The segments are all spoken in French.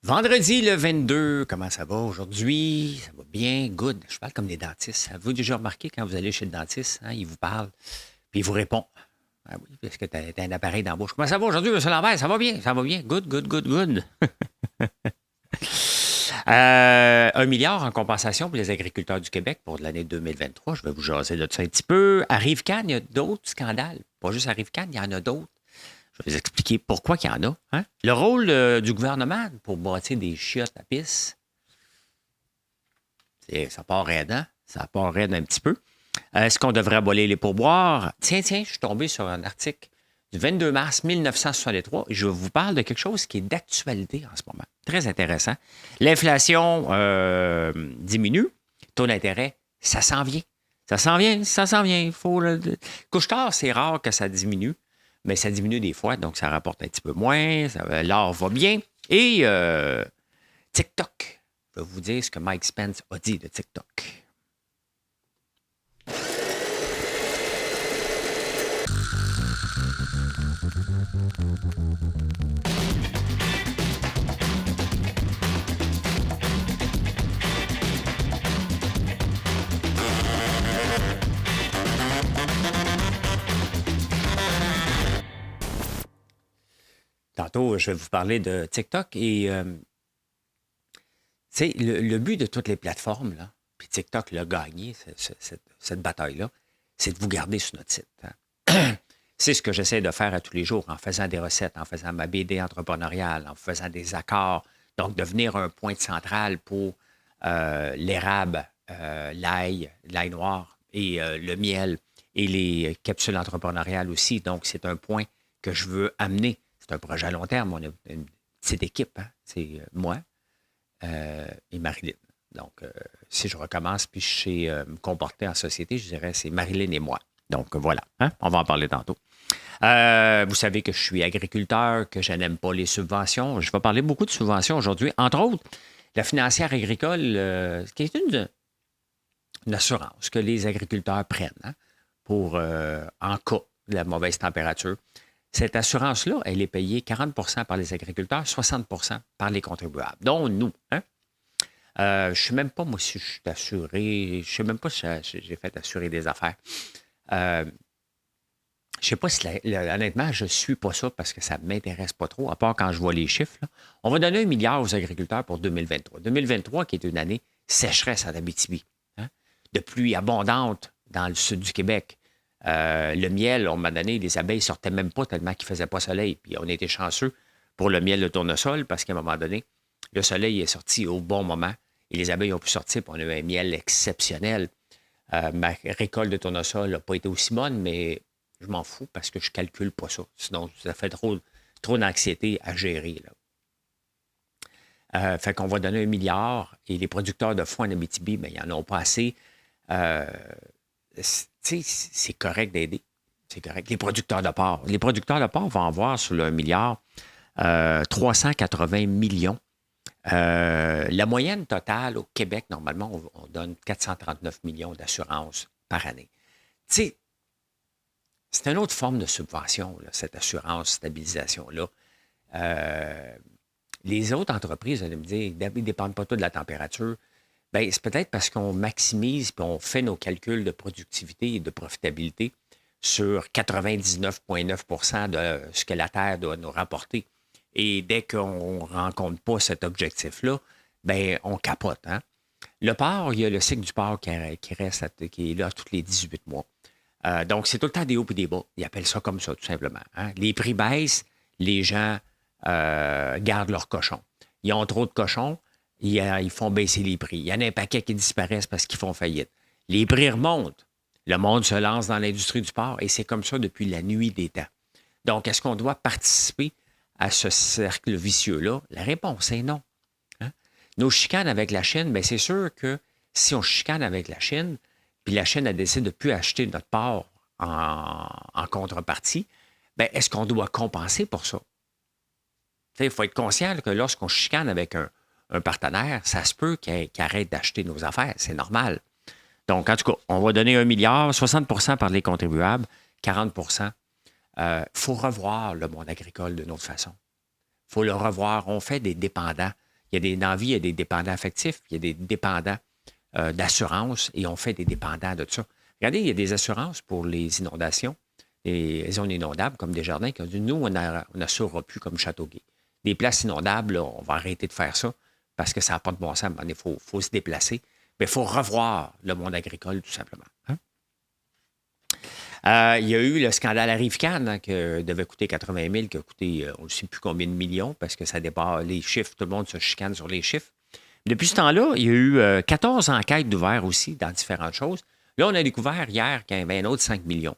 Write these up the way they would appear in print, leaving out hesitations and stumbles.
Vendredi le 22, comment ça va aujourd'hui? Ça va bien, good. Je parle comme des dentistes. Avez-vous déjà remarqué quand vous allez chez le dentiste, hein, il vous parle, puis il vous répond. Ah oui, parce que tu as un appareil dans la bouche. Comment ça va aujourd'hui, M. Lambert? Ça va bien. Good, good, good, good. 1 milliard en compensation pour les agriculteurs du Québec pour l'année 2023. Je vais vous jaser de ça un petit peu. À Rive-Cannes, il y a d'autres scandales. Pas juste à Rive-Cannes, il y en a d'autres. Je vais vous expliquer pourquoi il y en a. Hein? Le rôle du gouvernement pour bâtir des chiottes à pisse, ça part raide, hein? Ça part raide un petit peu. Est-ce qu'on devrait abolir les pourboires? Tiens, je suis tombé sur un article du 22 mars 1963 et je vous parle de quelque chose qui est d'actualité en ce moment. Très intéressant. L'inflation diminue. Taux d'intérêt, ça s'en vient. Ça s'en vient, ça s'en vient. Couche-tard, c'est rare que ça diminue, mais ça diminue des fois, donc ça rapporte un petit peu moins. L'or va bien. Et TikTok. Je vais vous dire ce que Mike Spence a dit de TikTok. Tantôt, je vais vous parler de TikTok et le but de toutes les plateformes, là, puis TikTok l'a gagné, cette bataille-là, c'est de vous garder sur notre site. Hein. C'est ce que j'essaie de faire à tous les jours en faisant des recettes, en faisant ma BD entrepreneuriale, en faisant des accords. Donc, devenir un point central pour l'érable, l'ail noir et le miel et les capsules entrepreneuriales aussi. Donc, c'est un point que je veux amener. C'est un projet à long terme. On a une petite équipe. Hein? C'est moi et Marilyn. Donc, si je recommence puis je sais me comporter en société, je dirais c'est Marilyn et moi. Donc, voilà. Hein? On va en parler tantôt. Vous savez que je suis agriculteur, que je n'aime pas les subventions. Je vais parler beaucoup de subventions aujourd'hui. Entre autres, la financière agricole, qui est une assurance que les agriculteurs prennent hein, pour, en cas de la mauvaise température. Cette assurance-là, elle est payée 40 par les agriculteurs, 60 par les contribuables, dont nous. Hein? Je ne sais même pas, moi, si je suis assuré. Je ne sais même pas si j'ai fait assurer des affaires. Je ne sais pas si, honnêtement, je ne suis pas ça parce que ça ne m'intéresse pas trop, à part quand je vois les chiffres. Là. On va donner 1 milliard aux agriculteurs pour 2023. 2023, qui est une année sécheresse à l'Abitibi, hein? De pluie abondante dans le sud du Québec. Le miel, on m'a donné, les abeilles ne sortaient même pas tellement qu'il ne faisait pas soleil. Puis on a été chanceux pour le miel de tournesol parce qu'à un moment donné, le soleil est sorti au bon moment et les abeilles ont pu sortir. Puis on a eu un miel exceptionnel. Ma récolte de tournesol n'a pas été aussi bonne, mais je m'en fous parce que je ne calcule pas ça. Sinon, ça fait trop d'anxiété à gérer. Fait qu'on va donner 1 milliard et les producteurs de foin en Abitibi, bien, ils n'en ont pas assez. C'est correct d'aider. C'est correct. Les producteurs de porc. Les producteurs de porc vont avoir sur le 1 milliard 380 millions. La moyenne totale au Québec, normalement, on donne 439 millions d'assurance par année. Tu sais, c'est une autre forme de subvention, là, cette assurance, stabilisation-là. Les autres entreprises, vous allez me dire, ils ne dépendent pas tout de la température. Bien, c'est peut-être parce qu'on maximise et on fait nos calculs de productivité et de profitabilité sur 99,9 de ce que la Terre doit nous rapporter. Et dès qu'on ne rencontre pas cet objectif-là, bien, on capote. Hein? Le porc, il y a le cycle du porc qui est là tous les 18 mois. Donc, c'est tout le temps des hauts et des bas. Ils appellent ça comme ça, tout simplement. Hein? Les prix baissent, les gens gardent leurs cochons. Ils ont trop de cochons, ils font baisser les prix. Il y en a un paquet qui disparaissent parce qu'ils font faillite. Les prix remontent. Le monde se lance dans l'industrie du porc et c'est comme ça depuis la nuit des temps. Donc, est-ce qu'on doit participer à ce cercle vicieux-là? La réponse est non. Hein? Nos chicanes avec la Chine, bien, c'est sûr que si on chicane avec la Chine, puis la Chine a décidé de ne plus acheter notre porc en contrepartie, bien, est-ce qu'on doit compenser pour ça? Il faut être conscient que lorsqu'on chicane avec un partenaire, ça se peut qu'il arrête d'acheter nos affaires. C'est normal. Donc, en tout cas, on va donner 1 milliard, 60 par les contribuables, 40 faut revoir le monde agricole d'une autre façon. Il faut le revoir. On fait des dépendants Dans la vie, il y a des dépendants affectifs, il y a des dépendants d'assurance et on fait des dépendants de tout ça. Regardez, il y a des assurances pour les inondations, les zones inondables comme Desjardins qui ont dit, nous, on n'assurera plus comme Châteauguay. Des places inondables, là, on va arrêter de faire ça parce que ça n'a pas de bon sens. Il faut se déplacer. Mais il faut revoir le monde agricole, tout simplement. Hein? Il y a eu le scandale à Rive-Can, hein, qui devait coûter 80 000, qui a coûté on ne sait plus combien de millions, parce que ça dépasse les chiffres, tout le monde se chicane sur les chiffres. Depuis ce temps-là, il y a eu 14 enquêtes d'ouvert aussi dans différentes choses. Là, on a découvert hier qu'il y avait un autre 5 millions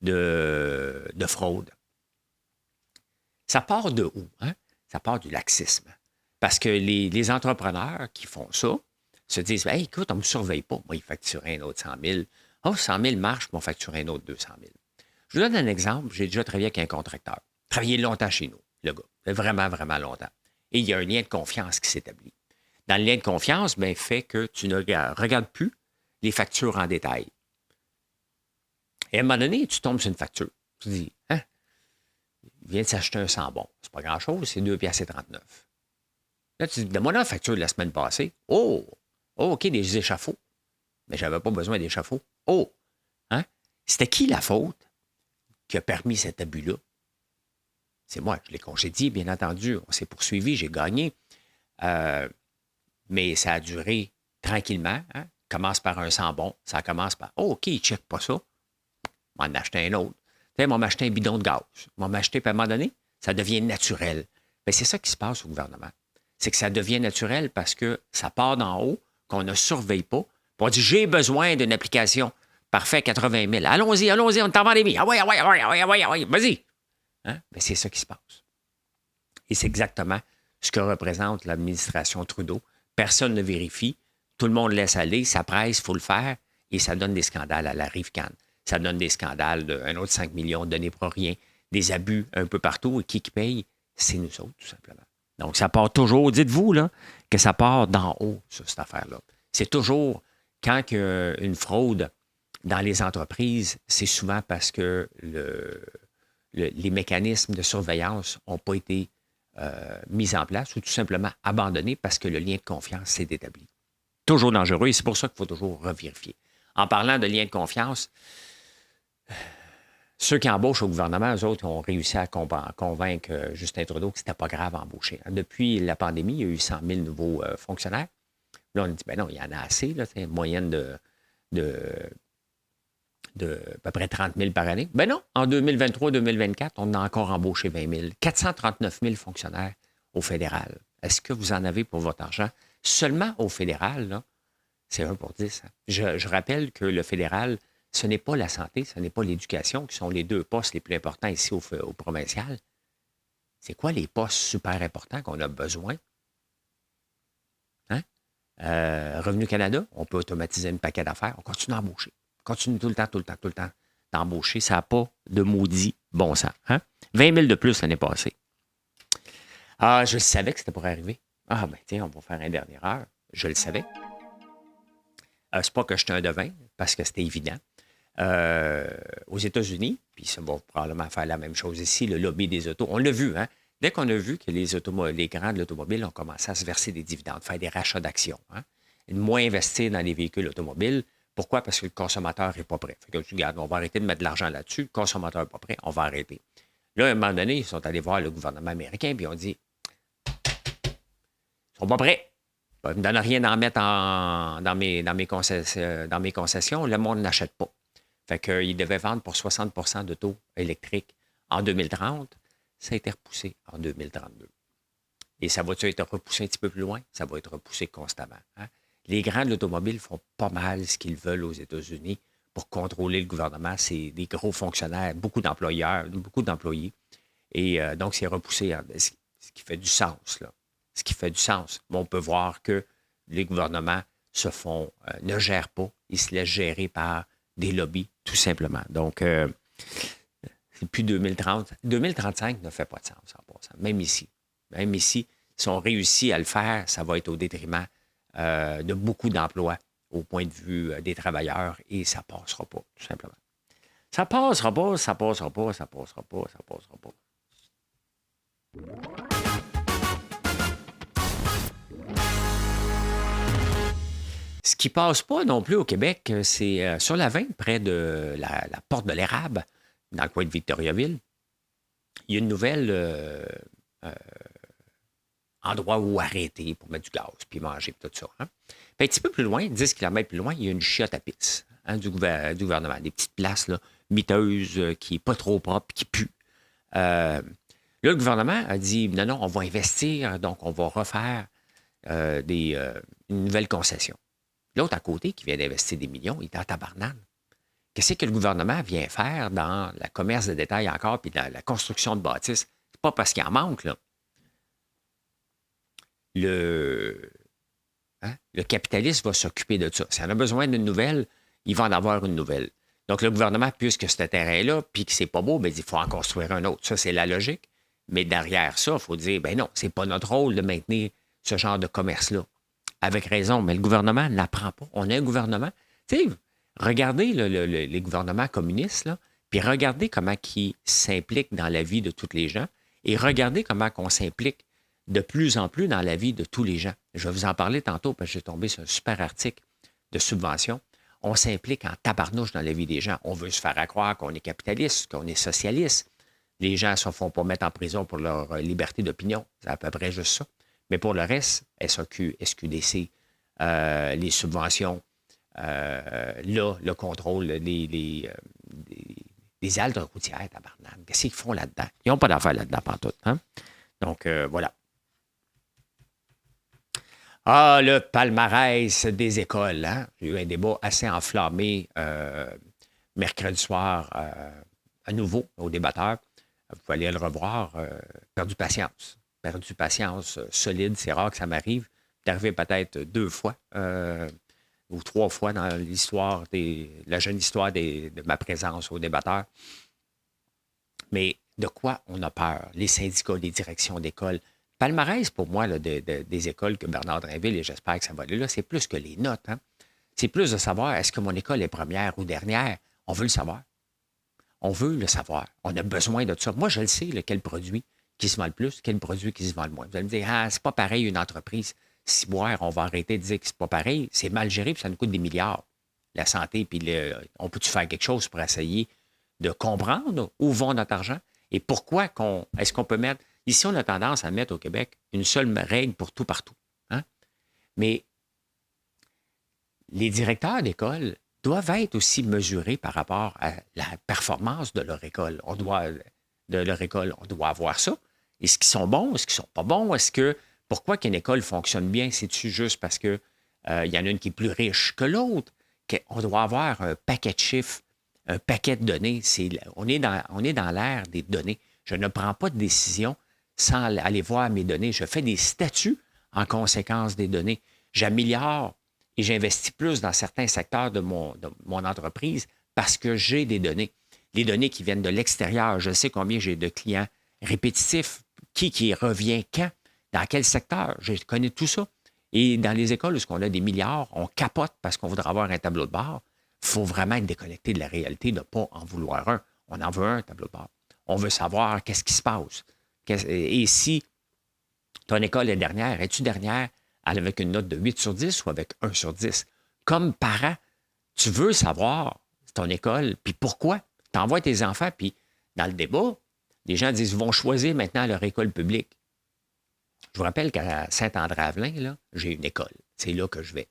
de fraude. Ça part de où? Hein? Ça part du laxisme. Parce que les entrepreneurs qui font ça se disent, hey, écoute, on ne me surveille pas. Moi, il facturait un autre 100 000. Oh, 100 000 marche, mais on facture un autre 200 000. Je vous donne un exemple. J'ai déjà travaillé avec un contracteur. Travaillé longtemps chez nous, le gars. Vraiment, vraiment longtemps. Et il y a un lien de confiance qui s'établit. Dans le lien de confiance, bien, fait que tu ne regardes plus les factures en détail. Et à un moment donné, tu tombes sur une facture. Tu dis, hein, il vient de s'acheter un sambon. C'est pas grand-chose, c'est 2,39 $. Là, tu dis, donne-moi la facture de la semaine passée. Oh, OK, des échafauds. Mais je n'avais pas besoin d'échafauds. Oh, hein? C'était qui la faute qui a permis cet abus-là? C'est moi, je l'ai congédié, bien entendu. On s'est poursuivi, j'ai gagné. Mais ça a duré tranquillement. Hein? Commence par un sambon. Ça commence par, oh, OK, il ne check pas ça. On va en acheter un autre. On va m'acheter un bidon de gaz. On va m'acheter, puis à un moment donné, ça devient naturel. Bien, c'est ça qui se passe au gouvernement. C'est que ça devient naturel parce que ça part d'en haut, qu'on ne surveille pas. Puis on dit, j'ai besoin d'une application. Parfait, 80 000. Allons-y, on est en pandémie. Ah ouais, vas-y. Hein? Bien, c'est ça qui se passe. Et c'est exactement ce que représente l'administration Trudeau. Personne ne vérifie. Tout le monde laisse aller. Ça presse, il faut le faire. Et ça donne des scandales à la Rive-Can. Ça donne des scandales d'un autre 5 millions donnés pour rien. Des abus un peu partout. Et qui paye? C'est nous autres, tout simplement. Donc, ça part toujours, dites-vous, là, que ça part d'en haut, sur cette affaire-là. C'est toujours, quand il y a une fraude dans les entreprises, c'est souvent parce que les mécanismes de surveillance n'ont pas été mis en place ou tout simplement abandonnés parce que le lien de confiance s'est établi. Toujours dangereux et c'est pour ça qu'il faut toujours revérifier. En parlant de lien de confiance, ceux qui embauchent au gouvernement, eux autres, ont réussi à convaincre Justin Trudeau que c'était pas grave à embaucher. Depuis la pandémie, il y a eu 100 000 nouveaux fonctionnaires. Là, on dit, ben non, il y en a assez, là, c'est une moyenne de à peu près 30 000 par année. Ben non, en 2023-2024, on a encore embauché 20 000. 439 000 fonctionnaires au fédéral. Est-ce que vous en avez pour votre argent? Seulement au fédéral, là, c'est 1 pour 10. Hein. Je rappelle que le fédéral, ce n'est pas la santé, ce n'est pas l'éducation, qui sont les 2 postes les plus importants ici au provincial. C'est quoi les postes super importants qu'on a besoin? Hein? Revenu Canada, on peut automatiser un paquet d'affaires. On continue d'embaucher. On continue tout le temps d'embaucher. Ça n'a pas de maudit bon sens. Hein? 20 000 de plus l'année passée. Ah, je savais que c'était pour arriver. Ah, ben tiens, on va faire une dernière heure. Je le savais. C'est pas que j'étais un devin, parce que c'était évident. Aux États-Unis, puis ça va probablement faire la même chose ici, le lobby des autos. On l'a vu, hein? Dès qu'on a vu que les grands de l'automobile ont commencé à se verser des dividendes, faire des rachats d'actions, hein? Et de moins investir dans les véhicules automobiles. Pourquoi? Parce que le consommateur n'est pas prêt. Fait que, regarde, on va arrêter de mettre de l'argent là-dessus. Le consommateur n'est pas prêt, on va arrêter. Là, à un moment donné, ils sont allés voir le gouvernement américain, puis ils ont dit, ils ne sont pas prêts. Ils ne me donnent rien d'en mettre dans mes concessions. Le monde n'achète pas. Fait qu'ils devaient vendre pour 60 % d'auto électriques en 2030. Ça a été repoussé en 2032. Et ça va-tu être repoussé un petit peu plus loin? Ça va être repoussé constamment. Hein? Les grands de l'automobile font pas mal ce qu'ils veulent aux États-Unis pour contrôler le gouvernement. C'est des gros fonctionnaires, beaucoup d'employeurs, beaucoup d'employés. Et donc, c'est repoussé. Ce qui fait du sens, là. Ce qui fait du sens. Mais on peut voir que les gouvernements ne gèrent pas. Ils se laissent gérer par des lobbies, tout simplement. Donc, c'est plus 2030. 2035 ne fait pas de sens en passant. Même ici. Même ici, si on réussit à le faire, ça va être au détriment de beaucoup d'emplois au point de vue des travailleurs et ça ne passera pas, tout simplement. Ça passera pas, ça passera pas, ça passera pas, ça passera pas. qui passe pas non plus au Québec, c'est sur la 20, près de la porte de l'Érable, dans le coin de Victoriaville. Il y a une nouvelle endroit où arrêter pour mettre du gaz, puis manger, puis tout ça. Hein? Puis un petit peu plus loin, 10 km plus loin, il y a une chiotte à pizza du gouvernement. Des petites places là, miteuses, qui n'est pas trop propre, qui puent. Là, le gouvernement a dit, non, non, on va investir, donc on va refaire une nouvelle concession. L'autre à côté, qui vient d'investir des millions, il est en tabarnane. Qu'est-ce que le gouvernement vient faire dans le commerce de détail encore, puis dans la construction de bâtisses? C'est pas parce qu'il en manque, là. Le capitaliste va s'occuper de ça. Si on a besoin d'une nouvelle, il va en avoir une nouvelle. Donc, le gouvernement, puisque ce terrain-là, puis que c'est pas beau, bien, il faut en construire un autre. Ça, c'est la logique. Mais derrière ça, il faut dire, ben non, c'est pas notre rôle de maintenir ce genre de commerce-là. Avec raison, mais le gouvernement n'apprend pas. On a un gouvernement. Tu sais, regardez les gouvernements communistes, là, puis regardez comment ils s'impliquent dans la vie de tous les gens, et regardez comment on s'implique de plus en plus dans la vie de tous les gens. Je vais vous en parler tantôt, parce que j'ai tombé sur un super article de subvention. On s'implique en tabarnouche dans la vie des gens. On veut se faire croire qu'on est capitaliste, qu'on est socialiste. Les gens ne se font pas mettre en prison pour leur liberté d'opinion. C'est à peu près juste ça. Mais pour le reste, SAQ, SQDC, les subventions, le contrôle des haltes routières, tabarnak. Qu'est-ce qu'ils font là-dedans? Ils n'ont pas d'affaires là-dedans, pantoute. Hein? Donc, voilà. Ah, le palmarès des écoles. Hein? J'ai eu un débat assez enflammé mercredi soir à nouveau au débatteur. Vous pouvez aller le revoir. Perdu patience. Perdu patience solide. C'est rare que ça m'arrive. C'est arrivé peut-être 2 fois ou 3 fois dans l'histoire la jeune histoire de ma présence au débatteur. Mais de quoi on a peur? Les syndicats, les directions d'école. Palmarès, pour moi, là, des écoles que Bernard Drinville, et j'espère que ça va aller là, c'est plus que les notes. Hein? C'est plus de savoir, est-ce que mon école est première ou dernière? On veut le savoir. On veut le savoir. On a besoin de ça. Moi, je le sais, quel produit qui se vend le plus, quel produit qui se vend le moins. Vous allez me dire, c'est pas pareil une entreprise. Si boire, on va arrêter de dire que c'est pas pareil. C'est mal géré, puis ça nous coûte des milliards. La santé, puis on peut-tu faire quelque chose pour essayer de comprendre où va notre argent et pourquoi est-ce qu'on peut mettre... Ici, on a tendance à mettre au Québec une seule règle pour tout partout. Hein? Mais les directeurs d'école doivent être aussi mesurés par rapport à la performance de leur école. On doit avoir ça. Est-ce qu'ils sont bons? Est-ce qu'ils sont pas bons? Pourquoi qu'une école fonctionne bien? C'est-tu juste parce qu'il y en a une qui est plus riche que l'autre? On doit avoir un paquet de chiffres, un paquet de données. On est dans l'ère des données. Je ne prends pas de décision sans aller voir mes données. Je fais des statuts en conséquence des données. J'améliore et j'investis plus dans certains secteurs de mon entreprise parce que j'ai des données. Les données qui viennent de l'extérieur. Je sais combien j'ai de clients répétitifs, qui revient quand, dans quel secteur. Je connais tout ça. Et dans les écoles où on a des milliards, on capote parce qu'on voudrait avoir un tableau de bord. Il faut vraiment être déconnecté de la réalité, de ne pas en vouloir un. On en veut un tableau de bord. On veut savoir qu'est-ce qui se passe. Et si ton école est dernière, es-tu dernière avec une note de 8 sur 10 ou avec 1 sur 10? Comme parent, tu veux savoir ton école, puis pourquoi? Tu envoies tes enfants, puis dans le débat, les gens disent ils vont choisir maintenant leur école publique. Je vous rappelle qu'à Saint-André-Avelin, là, j'ai une école. C'est là que je vais.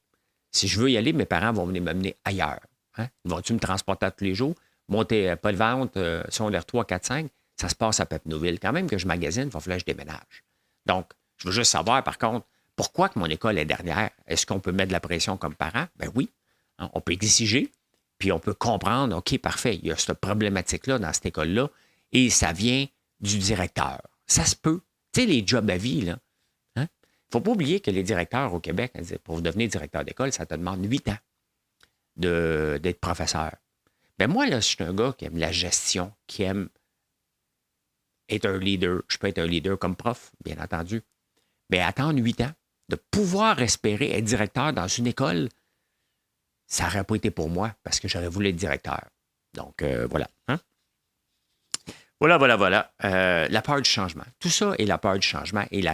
Si je veux y aller, mes parents vont venir m'amener ailleurs. Hein? Vont-tu me transporter tous les jours? Monter pas de vente, secondaire 3, 4, 5, ça se passe à Papineauville. Quand même que je magasine, il va falloir que je déménage. Donc, je veux juste savoir, par contre, pourquoi que mon école est dernière? Est-ce qu'on peut mettre de la pression comme parent? Ben oui. Hein, on peut exiger, puis on peut comprendre, OK, parfait, il y a cette problématique-là dans cette école-là, et ça vient du directeur. Ça se peut. Tu sais, les jobs à vie, là. Il ne faut pas oublier que les directeurs au Québec, pour devenir directeur d'école, ça te demande 8 ans d'être professeur. Ben moi, là, je suis un gars qui aime la gestion, qui aime être un leader. Je peux être un leader comme prof, bien entendu. Mais attendre 8 ans, de pouvoir espérer être directeur dans une école, ça n'aurait pas été pour moi parce que j'aurais voulu être directeur. Donc, voilà. Hein? Voilà. La peur du changement. Tout ça est la peur du changement et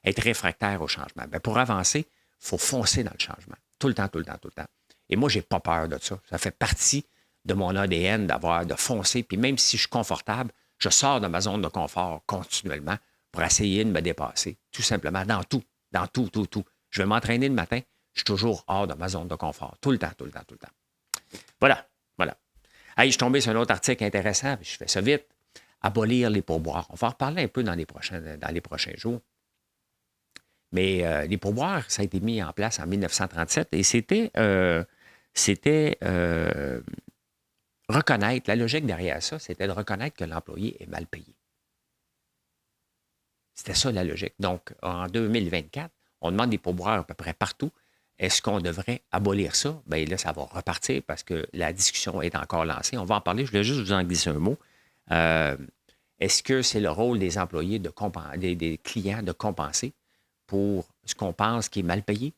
être réfractaire au changement. Ben, pour avancer, il faut foncer dans le changement. Tout le temps, tout le temps, tout le temps. Et moi, j'ai pas peur de ça. Ça fait partie de mon ADN de foncer. Puis même si je suis confortable, je sors de ma zone de confort continuellement pour essayer de me dépasser. Tout simplement, dans tout. Dans tout, tout, tout. Je vais m'entraîner le matin, je suis toujours hors de ma zone de confort. Tout le temps, tout le temps, tout le temps. Voilà, voilà. Hey, je suis tombé sur un autre article intéressant, puis je fais ça vite. Abolir les pourboires. On va en reparler un peu dans les prochains jours. Mais les pourboires, ça a été mis en place en 1937 et c'était reconnaître, la logique derrière ça, c'était de reconnaître que l'employé est mal payé. C'était ça la logique. Donc, en 2024, on demande des pourboires à peu près partout. Est-ce qu'on devrait abolir ça? Bien là, ça va repartir parce que la discussion est encore lancée. On va en parler. Je voulais juste vous en glisser un mot. Est-ce que c'est le rôle des employés, des clients de compenser pour ce qu'on pense qui est mal payé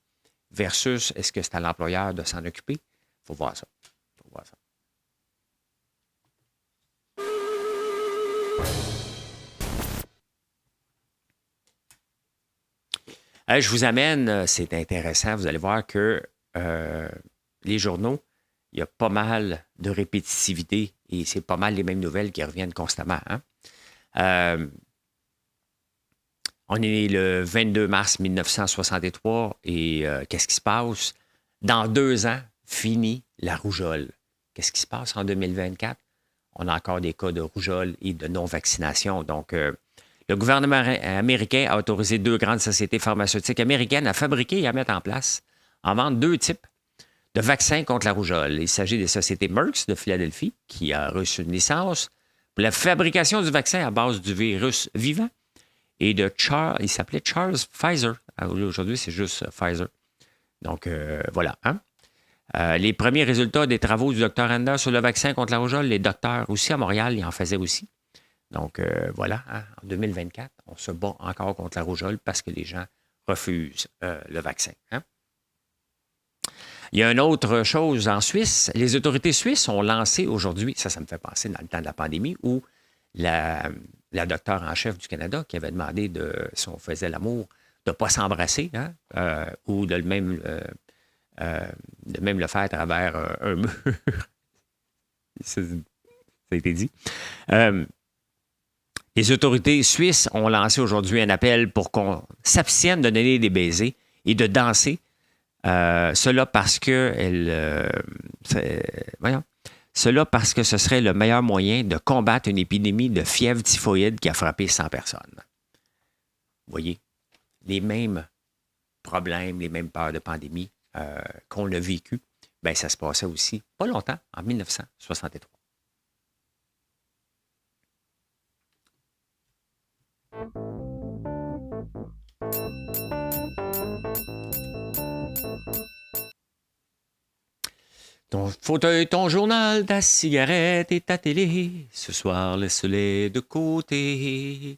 versus est-ce que c'est à l'employeur de s'en occuper? Il faut voir ça. Faut voir ça. Je vous amène, c'est intéressant, vous allez voir que les journaux, il y a pas mal de répétitivité et c'est pas mal les mêmes nouvelles qui reviennent constamment. Hein? On est le 22 mars 1963 et qu'est-ce qui se passe? Dans 2 ans, fini la rougeole. Qu'est-ce qui se passe en 2024? On a encore des cas de rougeole et de non-vaccination. Donc, le gouvernement américain a autorisé 2 grandes sociétés pharmaceutiques américaines à fabriquer et à mettre en place, en vente 2 types de vaccins contre la rougeole. Il s'agit des sociétés Merck de Philadelphie, qui a reçu une licence pour la fabrication du vaccin à base du virus vivant, et de il s'appelait Charles Pfizer. Aujourd'hui, c'est juste Pfizer. Donc, voilà. Hein? Les premiers résultats des travaux du Dr Anders sur le vaccin contre la rougeole, les docteurs aussi à Montréal, ils en faisaient aussi. Donc, voilà, hein, en 2024, on se bat encore contre la rougeole parce que les gens refusent le vaccin. Hein? Il y a une autre chose en Suisse. Les autorités suisses ont lancé aujourd'hui, ça me fait penser dans le temps de la pandémie, où la docteure en chef du Canada qui avait demandé, si on faisait l'amour, de ne pas s'embrasser, hein, ou de même le faire à travers un mur. Ça a été dit. Les autorités suisses ont lancé aujourd'hui un appel pour qu'on s'abstienne de donner des baisers et de danser. Cela parce que cela parce que ce serait le meilleur moyen de combattre une épidémie de fièvre typhoïde qui a frappé 100 personnes. Vous voyez, les mêmes problèmes, les mêmes peurs de pandémie qu'on a vécu, bien, ça se passait aussi pas longtemps, en 1963. Ton fauteuil, ton journal, ta cigarette et ta télé, ce soir, laisse-les de côté.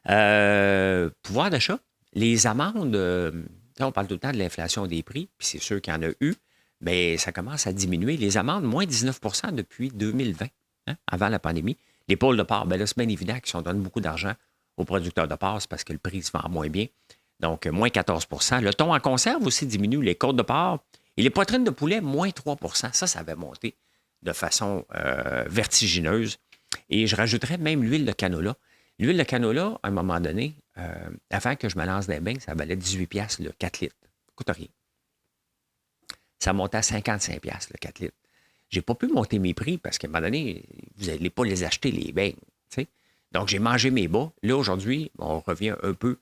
Pouvoir d'achat, les amendes, là, on parle tout le temps de l'inflation des prix, puis c'est sûr qu'il y en a eu, mais ça commence à diminuer. Les amendes, moins 19 % depuis 2020, hein, avant la pandémie. Les pôles de porc, bien là, c'est bien évident qu'ils on donne beaucoup d'argent aux producteurs de porc, c'est parce que le prix se vend moins bien. Donc, moins 14 %. Le thon en conserve aussi diminue. Les côtes de porc et les poitrines de poulet, moins 3 %. Ça avait monté de façon vertigineuse. Et je rajouterais même l'huile de canola. L'huile de canola, à un moment donné, avant que je me lance dans les bains, ça valait 18 $ le 4 litres. Ça coûte rien. Ça montait à 55 $ le 4 litres. J'ai pas pu monter mes prix parce qu'à un moment donné, vous n'allez pas les acheter, les beignes. T'sais? Donc, j'ai mangé mes bas. Là, aujourd'hui, on revient un peu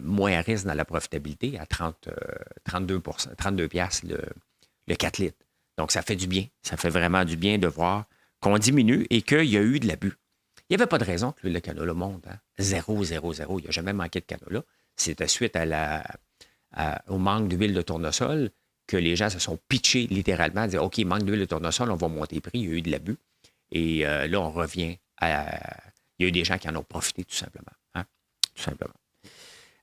moins à risque dans la profitabilité, à 32 $ le 4 litres. Donc, ça fait du bien. Ça fait vraiment du bien de voir qu'on diminue et qu'il y a eu de l'abus. Il n'y avait pas de raison que l'huile de canola monte. Hein? 0, 0, 0. Il n'y a jamais manqué de canola. C'était suite au manque d'huile de tournesol que les gens se sont pitchés littéralement à dire « OK, il manque d'huile de tournesol, on va monter le prix. » Il y a eu de l'abus. Et là, on revient à... Il y a eu des gens qui en ont profité, tout simplement. Hein? Tout simplement.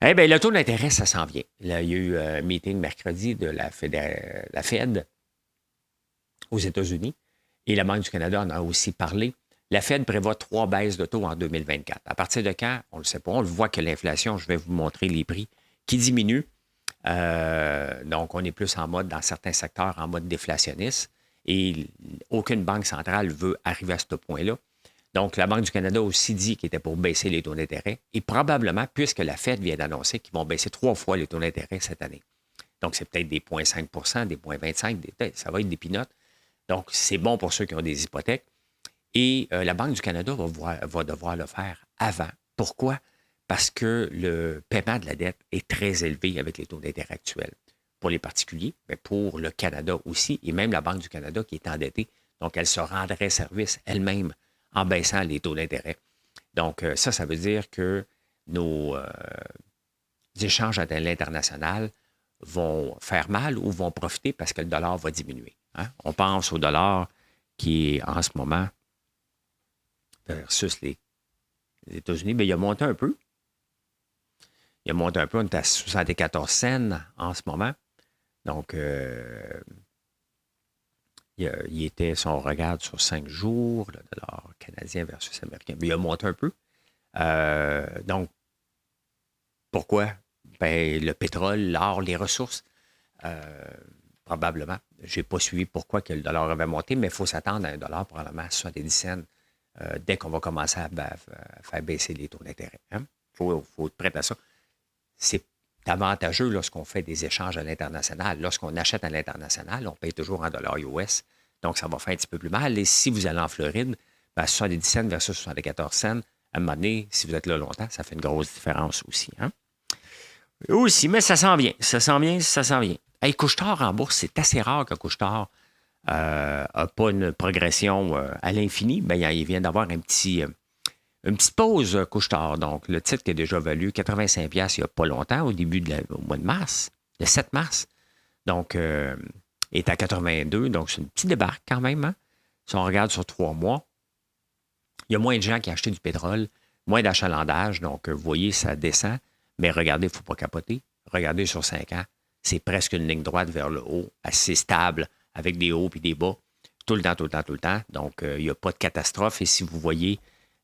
Eh bien, le taux d'intérêt, ça s'en vient. Là, il y a eu un meeting mercredi de la Fed aux États-Unis et la Banque du Canada en a aussi parlé. La Fed prévoit 3 baisses de taux en 2024. À partir de quand? On ne le sait pas. On le voit que l'inflation, je vais vous montrer les prix, qui diminuent. Donc, on est plus en mode, dans certains secteurs, en mode déflationniste. Et aucune banque centrale veut arriver à ce point-là. Donc, la Banque du Canada a aussi dit qu'il était pour baisser les taux d'intérêt. Et probablement, puisque la Fed vient d'annoncer qu'ils vont baisser 3 fois les taux d'intérêt cette année. Donc, c'est peut-être des 0,5 des 0,25 ça va être des peanuts. Donc, c'est bon pour ceux qui ont des hypothèques. Et la Banque du Canada va devoir le faire avant. Pourquoi? Parce que le paiement de la dette est très élevé avec les taux d'intérêt actuels. Pour les particuliers, mais pour le Canada aussi, et même la Banque du Canada qui est endettée. Donc, elle se rendrait service elle-même en baissant les taux d'intérêt. Donc, ça veut dire que nos échanges à l'international vont faire mal ou vont profiter parce que le dollar va diminuer. Hein? On pense au dollar qui est en ce moment versus les États-Unis, bien, il a monté un peu. Il a monté un peu, on est à 74 cents en ce moment. Donc, il était, si on regarde sur 5 jours, le dollar canadien versus américain, mais il a monté un peu. Donc, pourquoi? Ben, le pétrole, l'or, les ressources, probablement. Je n'ai pas suivi pourquoi que le dollar avait monté, mais il faut s'attendre à un dollar probablement à 70 cents dès qu'on va commencer à faire baisser les taux d'intérêt. Il faut être prêt à ça. C'est avantageux lorsqu'on fait des échanges à l'international. Lorsqu'on achète à l'international, on paye toujours en dollars US. Donc, ça va faire un petit peu plus mal. Et si vous allez en Floride, ben 70 cents versus 74 cents, à un moment donné, si vous êtes là longtemps, ça fait une grosse différence aussi. Hein? Aussi, mais ça s'en vient. Ça s'en vient, ça s'en vient. Hey, Couche-Tard en bourse, c'est assez rare que Couche-Tard n'a pas une progression à l'infini. Ben, il vient d'avoir une petite pause Couche-Tard. Donc, le titre qui a déjà valu 85$ il n'y a pas longtemps, au mois de mars, le 7 mars. Donc, est à 82. Donc, c'est une petite débarque quand même. Hein? Si on regarde sur 3 mois, il y a moins de gens qui ont acheté du pétrole, moins d'achalandage. Donc, vous voyez, ça descend. Mais regardez, il ne faut pas capoter. Regardez sur 5 ans, c'est presque une ligne droite vers le haut, assez stable, avec des hauts et des bas, tout le temps, tout le temps, tout le temps. Donc, il n'y a pas de catastrophe. Et si vous voyez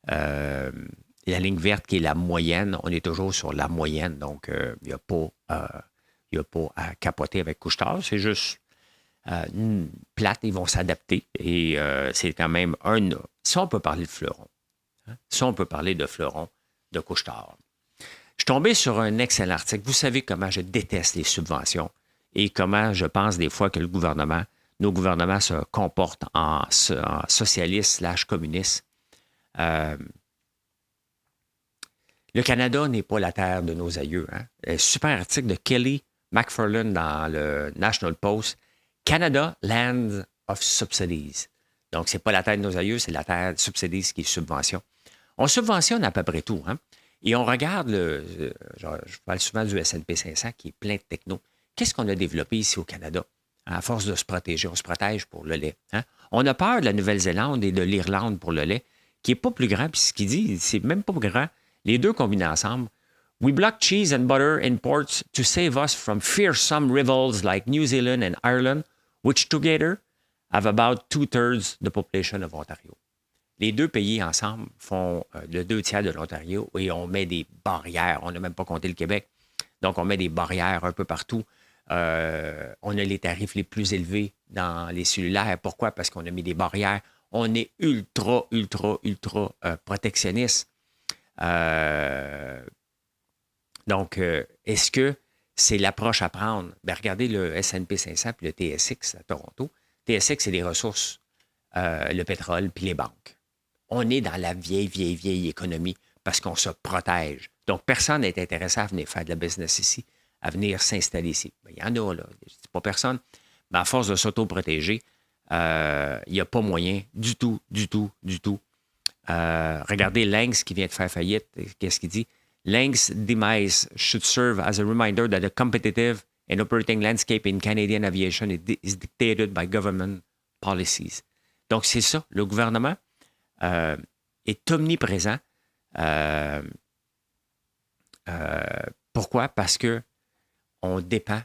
la ligne verte qui est la moyenne, on est toujours sur la moyenne. Donc, il n'y a pas à capoter avec Couche-Tard. C'est juste plate, ils vont s'adapter. Et c'est quand même ça, on peut parler de fleuron. Hein? Ça, on peut parler de fleuron de Couche-Tard. Je suis tombé sur un excellent article. Vous savez comment je déteste les subventions et comment je pense des fois que nos gouvernements se comportent en socialistes/communistes. Le Canada n'est pas la terre de nos aïeux. Hein? Un super article de Kelly McFarlane dans le National Post. Canada, Land of Subsidies. Donc, ce n'est pas la terre de nos aïeux, c'est la terre de subsidies qui est subvention. On subventionne à peu près tout. Hein? Et on regarde, je parle souvent du S&P 500 qui est plein de techno. Qu'est-ce qu'on a développé ici au Canada? À force de se protéger, on se protège pour le lait. Hein? On a peur de la Nouvelle-Zélande et de l'Irlande pour le lait, qui n'est pas plus grand. Puis ce qu'il dit, c'est même pas plus grand. Les deux combinés ensemble. We block cheese and butter imports to save us from fearsome rivals like New Zealand and Ireland, which together have about 2/3 the population of Ontario. Les deux pays ensemble font le 2/3 de l'Ontario et on met des barrières. On n'a même pas compté le Québec. Donc, on met des barrières un peu partout. On a les tarifs les plus élevés dans les cellulaires. Pourquoi? Parce qu'on a mis des barrières. On est ultra protectionniste. Donc, est-ce que c'est l'approche à prendre? Bien, regardez le S&P 500 puis le TSX à Toronto. TSX, c'est les ressources, le pétrole puis les banques. On est dans la vieille économie parce qu'on se protège. Donc, personne n'est intéressé à venir faire de la business ici, à venir s'installer ici. Il y en a, là. Je ne dis pas personne. Mais à force de s'auto-protéger, il n'y a pas moyen du tout. Regardez Lynx qui vient de faire faillite. Qu'est-ce qu'il dit? Lynx demise should serve as a reminder that the competitive and operating landscape in Canadian aviation is dictated by government policies. Donc, c'est ça. Le gouvernement est omniprésent. Pourquoi? Parce qu'on dépend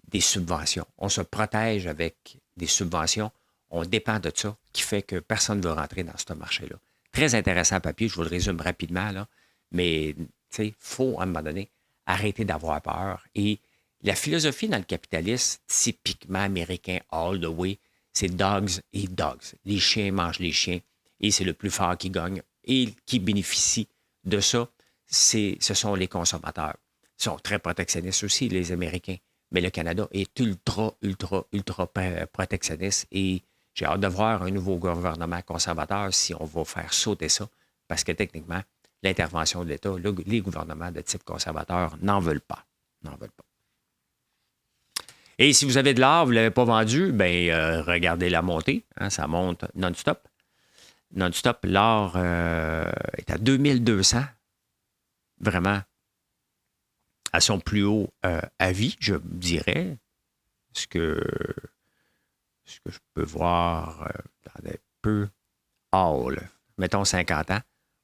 des subventions. On se protège avec des subventions. On dépend de ça, qui fait que personne ne veut rentrer dans ce marché-là. Très intéressant papier, je vous le résume rapidement, là, mais il faut, à un moment donné, arrêter d'avoir peur. Et La philosophie dans le capitalisme, typiquement américain, all the way, c'est dogs et dogs. Les chiens mangent les chiens et c'est le plus fort qui gagne. Et qui bénéficie de ça, ce sont les consommateurs. Ils sont très protectionnistes aussi, les Américains. Mais le Canada est ultra, ultra, ultra protectionniste et j'ai hâte de voir un nouveau gouvernement conservateur si on va faire sauter ça parce que techniquement, l'intervention de l'État, les gouvernements de type conservateur n'en veulent pas. N'en veulent pas. Et si vous avez de l'or, vous ne l'avez pas vendu, bien, regardez la montée. Hein, ça monte non-stop. Non-stop, l'or est à 2200. Vraiment à son plus haut à vie, je dirais. Ce que je peux voir dans un peu all, mettons 50 ans.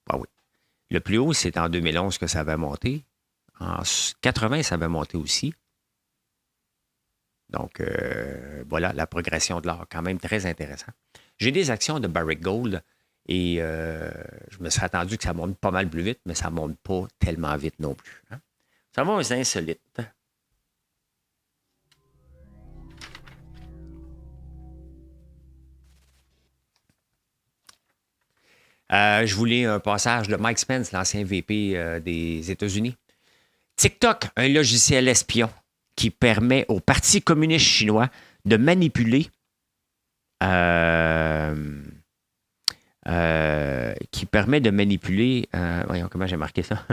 Ben oui. Le plus haut, c'est en 2011 que ça avait monté. En 80, ça avait monté aussi. Donc, voilà, la progression de l'or, quand même très intéressant. J'ai des actions de Barrick Gold et je me suis attendu que ça monte pas mal plus vite, mais ça ne monte pas tellement vite non plus. Hein? Ça va aux insolites. Je voulais un passage de Mike Spence, l'ancien VP des États-Unis. TikTok, un logiciel espion qui permet au Parti communiste chinois de manipuler voyons comment j'ai marqué ça,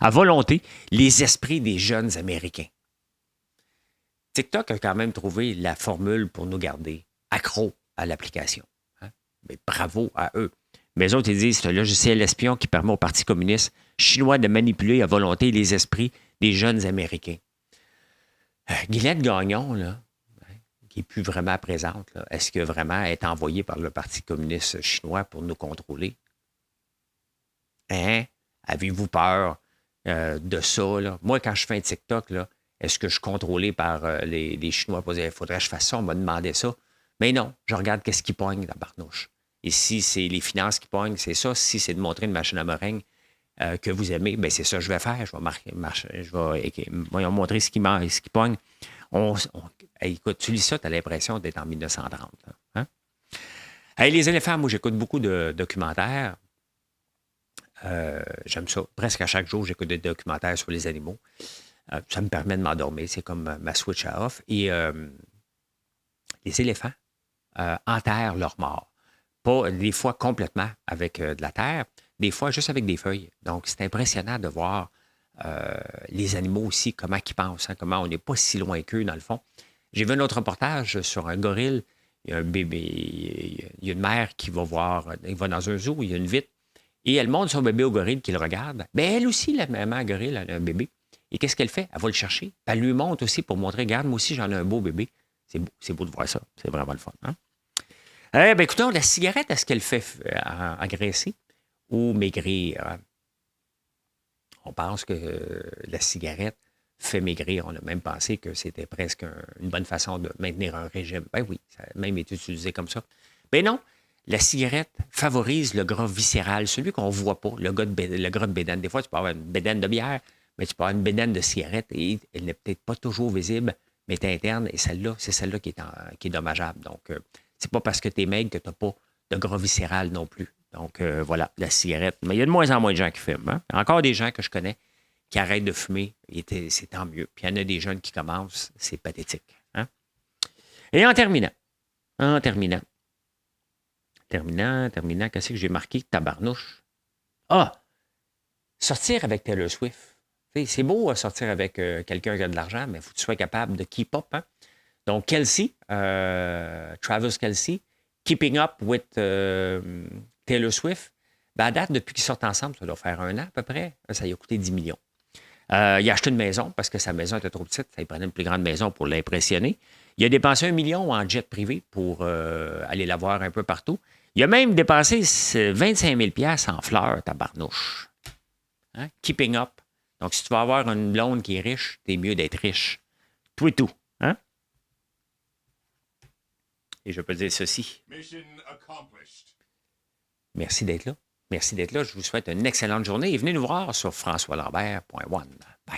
à volonté, les esprits des jeunes Américains. TikTok a quand même trouvé la formule pour nous garder accros à l'application. Hein? Mais bravo à eux. Mais eux autres, ils disent c'est un logiciel espion qui permet au Parti communiste chinois de manipuler à volonté les esprits des jeunes Américains. Guylaine Gagnon, là, qui n'est plus vraiment présente, là, est-ce que vraiment elle est envoyée par le Parti communiste chinois pour nous contrôler? Hein? Avez-vous peur de ça? Là? Moi, quand je fais un TikTok, là, est-ce que je suis contrôlé par les Chinois pour dire il faudrait que je fasse ça, on m'a demandé ça? Mais non, je regarde qu'est-ce qui pogne dans Barnouche. Et si c'est les finances qui pognent, c'est ça. Si c'est de montrer une machine à meringue que vous aimez, bien c'est ça que je vais faire. Je vais montrer ce qui pogne. Écoute, tu lis ça, tu as l'impression d'être en 1930. Là, hein? Hey, les éléphants, moi, j'écoute beaucoup de documentaires. J'aime ça. Presque à chaque jour, j'écoute des documentaires sur les animaux. Ça me permet de m'endormir. C'est comme ma switch à off. Et les éléphants enterrent leurs morts. Pas des fois complètement avec de la terre, des fois juste avec des feuilles. Donc, c'est impressionnant de voir les animaux aussi, comment ils pensent, hein, comment on n'est pas si loin qu'eux, dans le fond. J'ai vu un autre reportage sur un gorille. Il y a un bébé, il y a une mère qui va voir, il va dans un zoo, il y a une vitre, et elle montre son bébé au gorille qui le regarde. Bien, elle aussi, la maman gorille, elle a un bébé. Et qu'est-ce qu'elle fait? Elle va le chercher. Elle lui montre aussi pour montrer, regarde, moi aussi, j'en ai un beau bébé. C'est beau de voir ça. C'est vraiment le fun. Hein? Eh bien, écoutons, la cigarette, est-ce qu'elle fait engraisser ou maigrir? On pense que la cigarette fait maigrir. On a même pensé que c'était presque une bonne façon de maintenir un régime. Ben oui, ça a même été utilisé comme ça. Ben non, la cigarette favorise le gras viscéral, celui qu'on ne voit pas, le gras de bédaine. Des fois, tu peux avoir une bédaine de bière, mais tu peux avoir une bédaine de cigarette et elle n'est peut-être pas toujours visible, mais elle est interne et celle-là, c'est celle-là qui est dommageable. Donc, c'est pas parce que tu es maigre que tu n'as pas de gras viscéral non plus. Donc, voilà, la cigarette. Mais il y a de moins en moins de gens qui fument. Hein? Encore des gens que je connais qui arrêtent de fumer, et c'est tant mieux. Puis il y en a des jeunes qui commencent, c'est pathétique. Hein? Et en terminant, qu'est-ce que j'ai marqué? Tabarnouche. Ah! Sortir avec Taylor Swift. C'est beau sortir avec quelqu'un qui a de l'argent, mais il faut que tu sois capable de keep up. Hein? Donc, Kelsey, Travis Kelsey, Keeping Up with Taylor Swift, ben à date, depuis qu'ils sortent ensemble, ça doit faire 1 an à peu près, ça lui a coûté 10 millions. Il a acheté une maison parce que sa maison était trop petite, ça lui prenait une plus grande maison pour l'impressionner. Il a dépensé 1 million en jet privé pour aller la voir un peu partout. Il a même dépensé 25 000 $ en fleurs, tabarnouche. Hein? Keeping Up. Donc, si tu vas avoir une blonde qui est riche, t'es mieux d'être riche. Tout et tout. Hein? Et je peux dire ceci. Merci d'être là. Merci d'être là. Je vous souhaite une excellente journée et venez nous voir sur françoislambert.one. Bye.